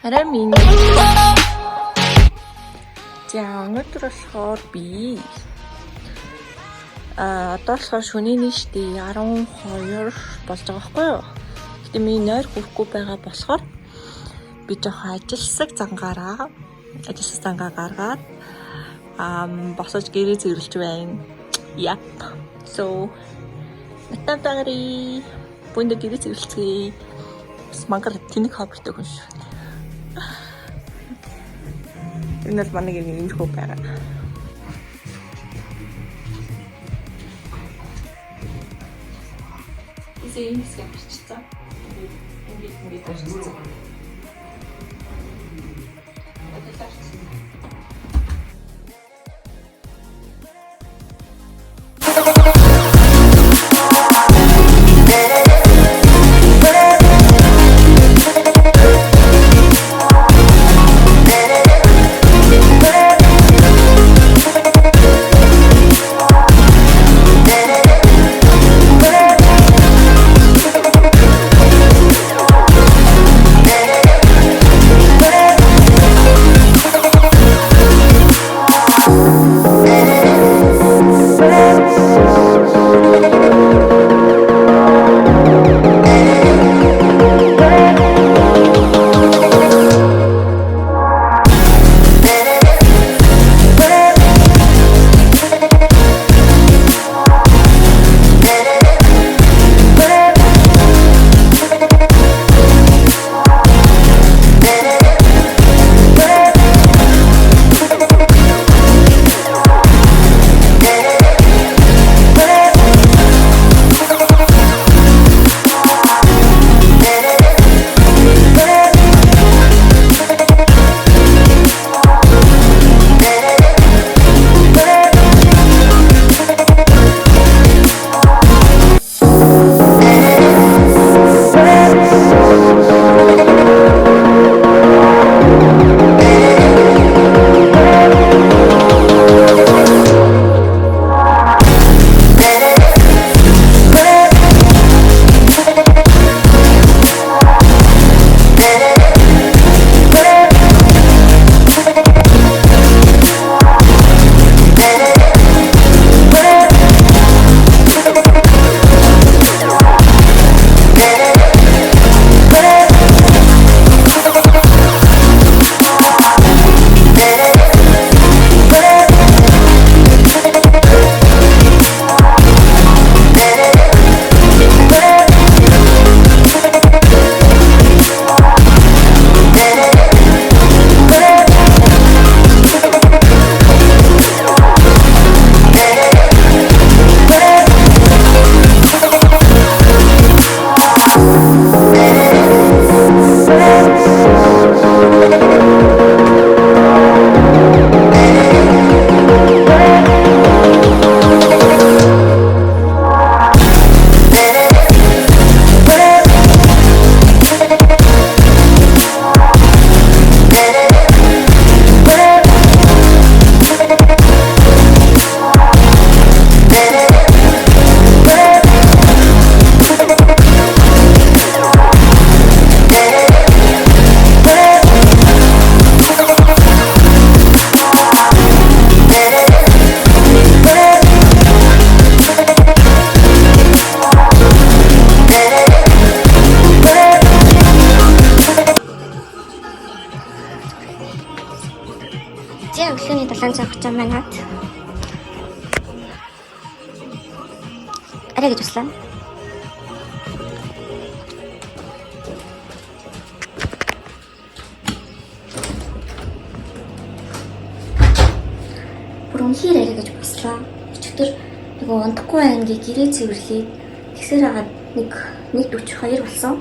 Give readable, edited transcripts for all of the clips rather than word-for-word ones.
Арай минь. За өнөөдөр болохоор би одоо болохоор шөнийн штий 12 болж байгаа байхгүй юу? Гэтэ миний нойр хүрэхгүй байгаа болохоор би жоохон ажилсаг зангаа гаргаад босож гэрээ цэвэрлж байна. Yep. So натамтагари бүндэ гэрээ цэвэрлэцгээе. Мангар тэнэг хоббитэй хүн шүү. Энэ бол манай гэрийн иймэрхүү байгаа. Ийм хэсэг бичсэн. Ингээд бичсэн. Өглөөний 7:30 манад арай гэж услаа. Бүрэн хэр арай гэж услаа. Өчигдөр нөгөө унтахгүй байна гэ гэрээ цэвэрлээ. Тэгсээр хагаад 1:42 болсон.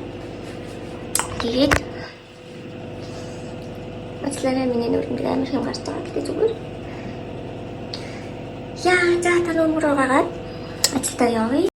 Тэгээд Ачлаараа миний нүрэнд амар хэм гарч байгаа гэдэг зүгээр. Яа, за та нүмер угаагаад ажилдаа явъя.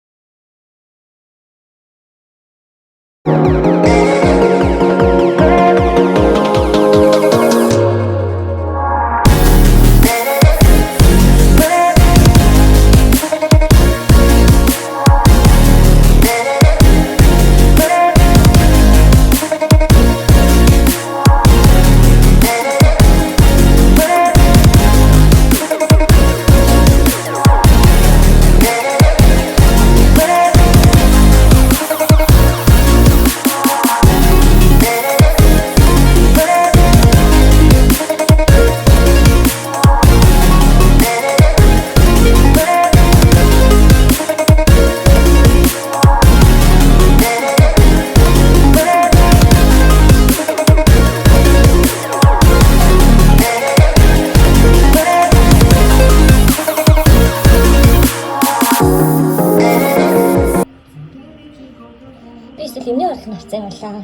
Тэгсэн болоо.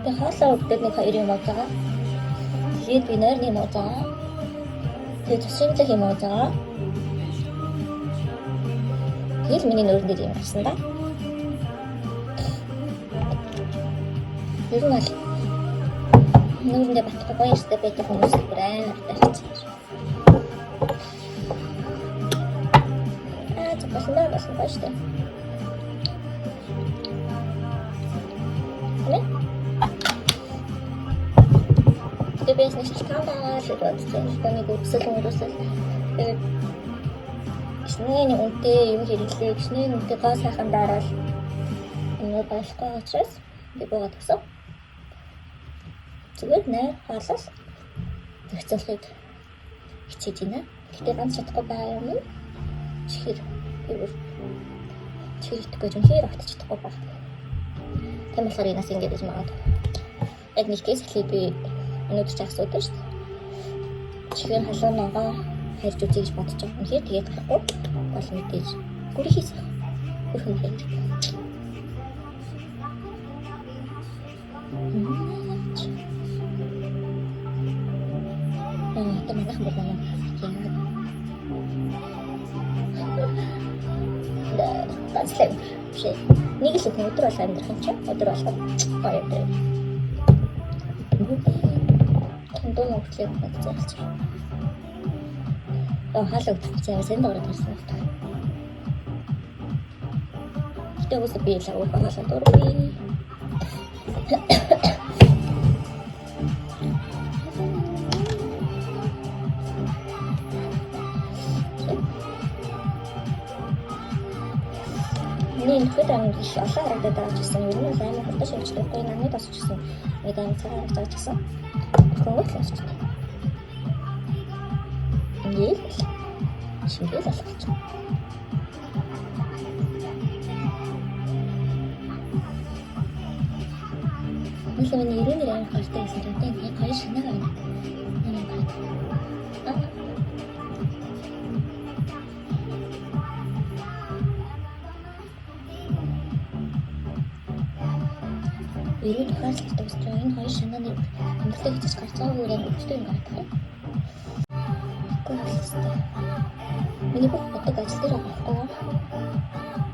Тэгээ хоолоо өгдөд нэг 2 юм болж байгаа. Тэгээд би нойрны юм болж байгаа. Тэгээд цусралх юм болж байгаа. Тэгээд миний нойрон дээр юм авсан да. Тэр нь нойрондоо батгах гоё штэ байдаг хүмүүс бүр амар таалж. Болсон гоё штэ. Тэгээ бэс нэг шалтгаан л бодсон. Нэг өсөл тэгээд гişний үнтэй юм хэрэглээ. Гişний үнтэй гоо сайхан дараа л энэ болохгүй учраас би бод гэсэн. Зүгээр нэ хаалал зохицуулахыг хичээж байна. Гэтэ ганц чадахгүй байгаа юм. Чихэр чихэртэй үнхээр огтч чадахгүй баг. Тийм болохоор энэ нас ингэж гэж магадгүй. Яг нэг кейс хэлээ би өнөөдөр ч асуудаг шүү дээ. Чихэр халуунагаа харж үзье гэж бодож байгаа. Үнхээр тэгээд гарахгүй бол мэдээж гүрий хийсэх. Хөрхөн хэрэг. Тэ манайх бол манай ганцлаг шээ. Нэг л өдөр бол амьдрах юм чинь. Өдөр болгоо гоё өдөр. Тондоо мөглөө бодчихж. Хаалга үзчихээ сайн дураад ирсэн байна. Гэтэ үгүй би л авах хаалга дургүй. Миний хэд амин их олон харагдаад байгаа ч гэсэн ер нь амар хурдан шилждэг. Энэ намайг бас ч гэсэн нэг амин цаг харагдаж байгаа ч гэсэн хөнгөлөж байна. Ингээд шингэл алхаж байна. Mesela ben yürüyün diye karşıda yaşadım. Ben karışına var. Yürüyün karşıda yaşadım. Karışına ne? Mesela hiç karşıda uğrayan uçtuğum karşıda. Karşıda. Beni bu foto kaçtı rahatlar.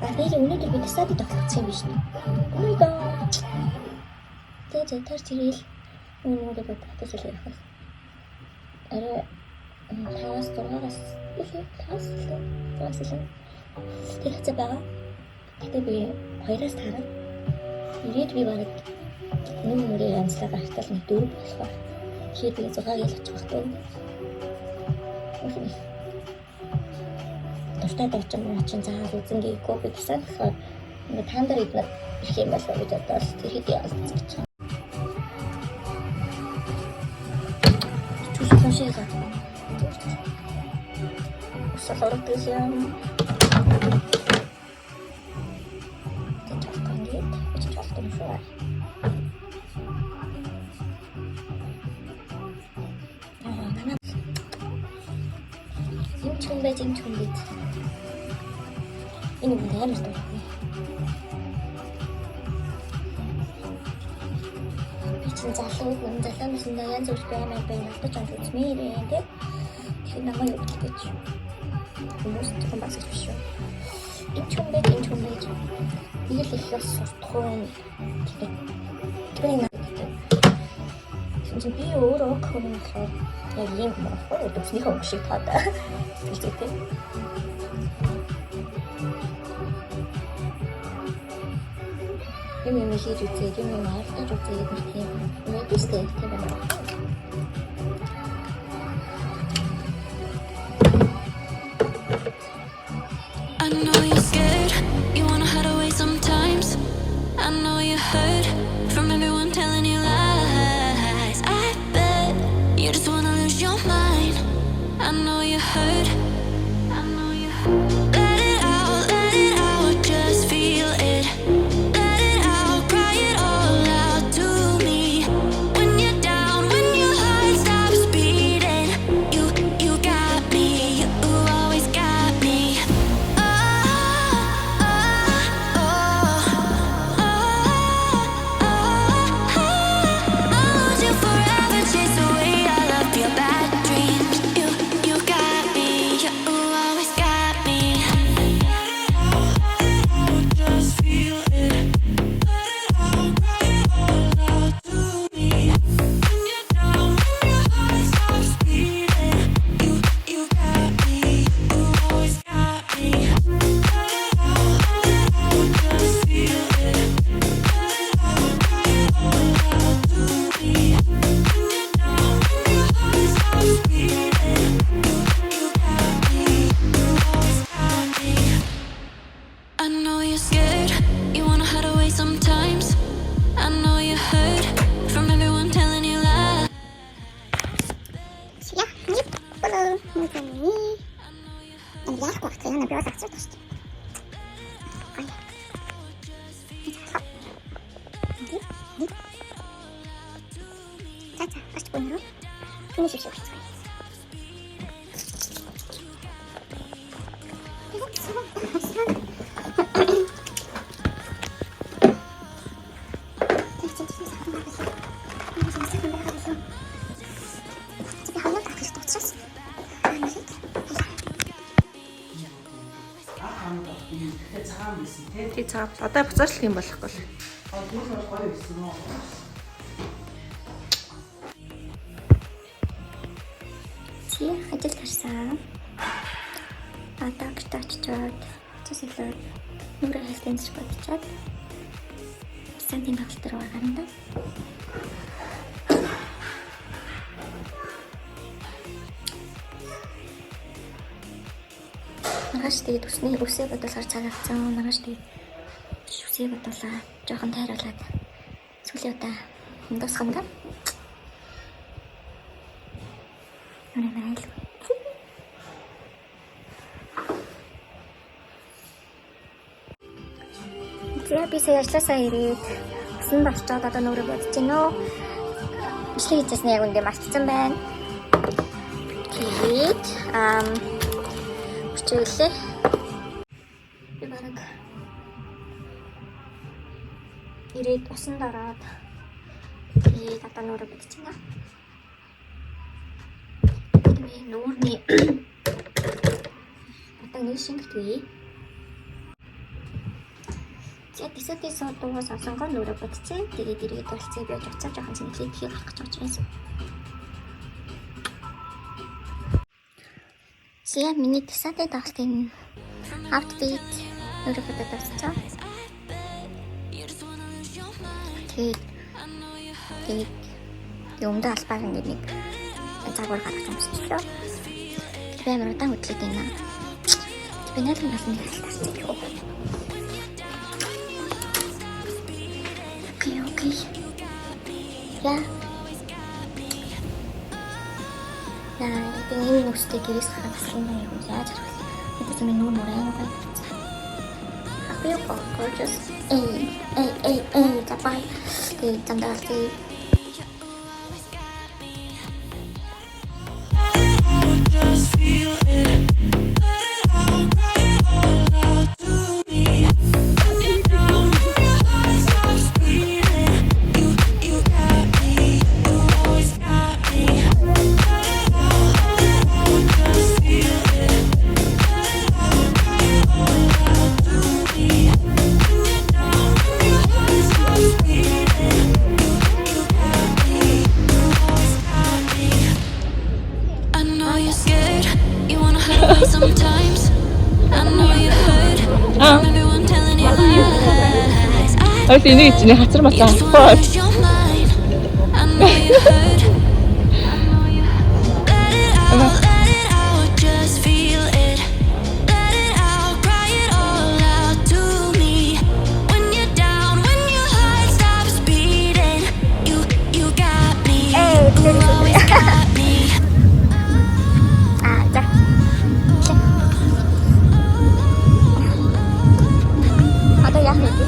Aslında önüne bir sadece takılmışım. Oh my god. Тэгээд тар тэрэл өнөөдөр бодож хэлэх. Арай 5-6-аас их хэцүү байгаа. Гэтэ би 2-аас тараад ирээд би бараг нэг мөрөө янзлаа гартал нэг 4 болохоор тэгээд би 6-ыг л очих байхгүй. Дуртай дурчин заавал үзэн гээгүй би гэсэн болохоор ингээд таандар идэх их юм байна гэж бодоод тэр хэд яалцж байгаа. Шээ гад. Сахарт дэсэн. Тэтгэх гэнэ. Тэтгэх юм шүү. Зин чумбэт. Энэ нь ямар ч юм. Залуунаас нь янз бүр баймаар байна. Авточ амт үзмээрээ тий. Тэгэхээр намайг өгөх гэж. Хүмүүс зөвхөн бас биш шүү. Энэ чумбэт. Нэг л их бас суртахуун. Тэгээд би өөрөө хөрөнгө болохоор яг юм болохгүй. Өдөрснийхөө өг шиг таадаг. Тэгж тий. Юм хийж үзээ, юм алдаж үзээ гэх юм. Мэдээстэй тийм байна. I know you're scared, you wanna hide away sometimes. I know you hurt from everyone telling you lies. I bet you just wanna lose your mind. I know you hurt. Let it out, just feel it. Cry it all out to me. When you're down, when your heart stops know you're scared, you wanna hide away sometimes. I know you hurt from everyone telling you lies. Ja, 예쁘다. 선생님이. 난 야할 것 같아. 나 뼈가 싹 찔렀어. 아니. 자자, 다시 보내로. 보내십시오. Тий цаав. Одоо буцаачлах юм болохгүй л. Чи ажил гарсан. Одоо гэртээ очичоод цэцэлээд нүрэ хэлтэн зэрэг бодчиход сантин багт руу гарна. Маргааш тэгээд үсээ бодуулахаар цагаалцсан. Маргааш тэгээд үсээ бодуулаа. Жохон тайруулаад сүүлийн удаа дуусгана да. Нүрэ За би сая ажилласаа ирээд усан болчоод одоо нүрэ бодож байна уу? Бичлэг хийжсэн яг үндэ мартсан байна. Тэгээд чиглэлээ. Би бараг ирээд усан дараад тэгээд одоо нүрэ бодож байна. Тэгээд нүрний одоо нэг шингэтгэе. Эпизодын содоос асангон нүрэ бодчихъя. Тэгээд ирээд болцсон би очиж жоохон зинхлээ тхийг гарах гэж байна. Сия миний тесатэ таалтын апдейт нүрэ бодож авчихсан. Тэгээд юмдаа албаар нэг цагаар гаргаж өмсчлөө. Би амар удаан хөдлөд байна. Би нэг нэг хэлчихсэн. Okay. Yeah. Ini mesti kiri sekarang kesini ya udah aja. Itu cuma nomor yang apa? Tapi kok gorgeous. Capai di tanda arti. Sometimes I know you hurt from everyone telling you lies. Ой энийг чинь хацар мацаа. I know you hurt. Let it out, just feel it. Let it out, cry it all out to me. When you're down, when your heart stops beating, you got me. You always got me. Ada yang lebih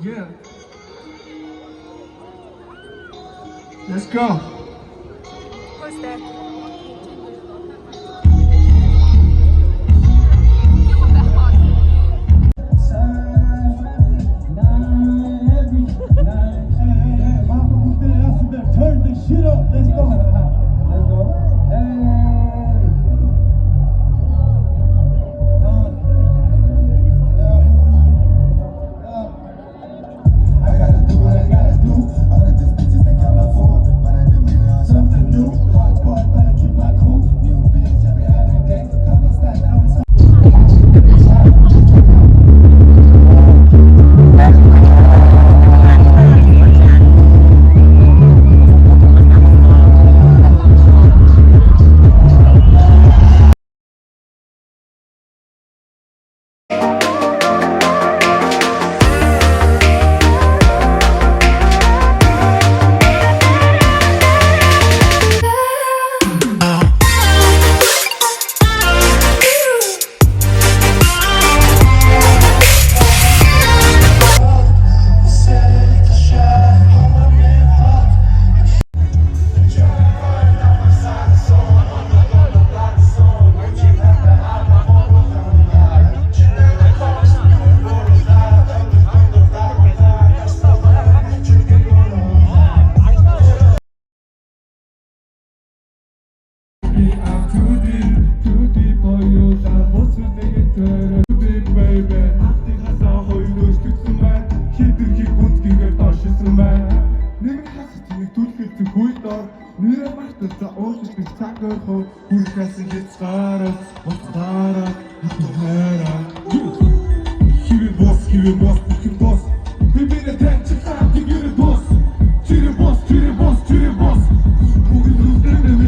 Yeah. Let's go. Turn the shit up. Let's go. Let's go. I gotta do what I gotta do. All of these bitches think I'm a fool, but I've been waiting on something new. Hot boy, better keep my cool. New bitch every other day. Come and stand out. Нэр мартаа за уушлах цаг өрхөө хүрхээс хязгаараа утгаараа хатуураа Хивэн босс бүхэн босс бибинэ таньч хаа гэрэ босс чирэ босс бүгд нүдэнэ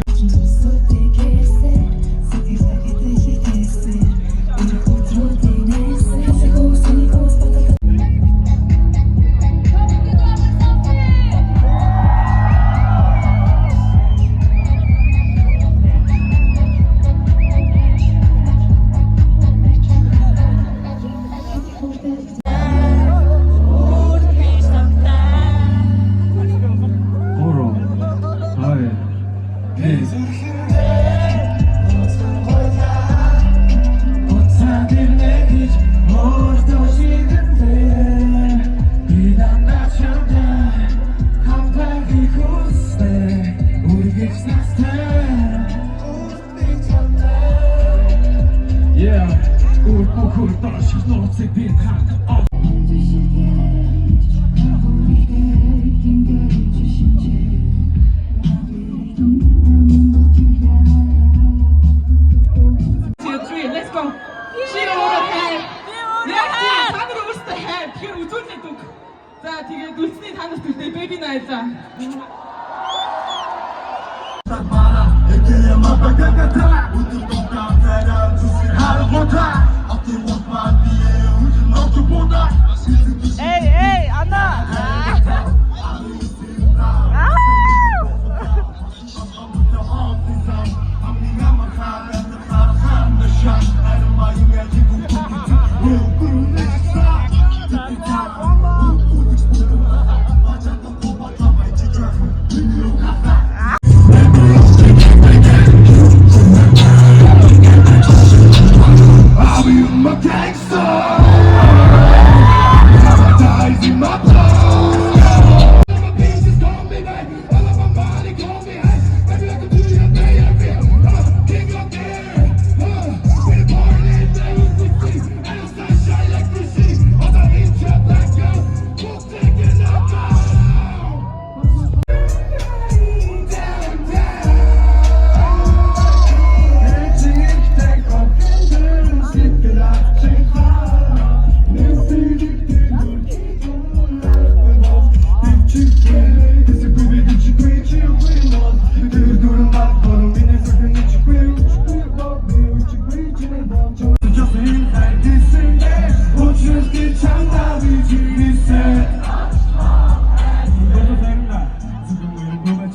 За тэгээд үлдсний та нарт үлдээ бэби найзаа. Эй, Анна!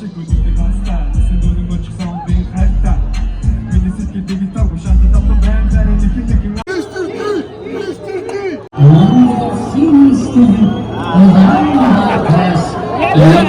Gözümde hasta Sen önüme çıksan ben hatta Beni silkedi bir tabu şansı taptım ben senin ikindeki Sen istedin. O zaman da ters. Eğer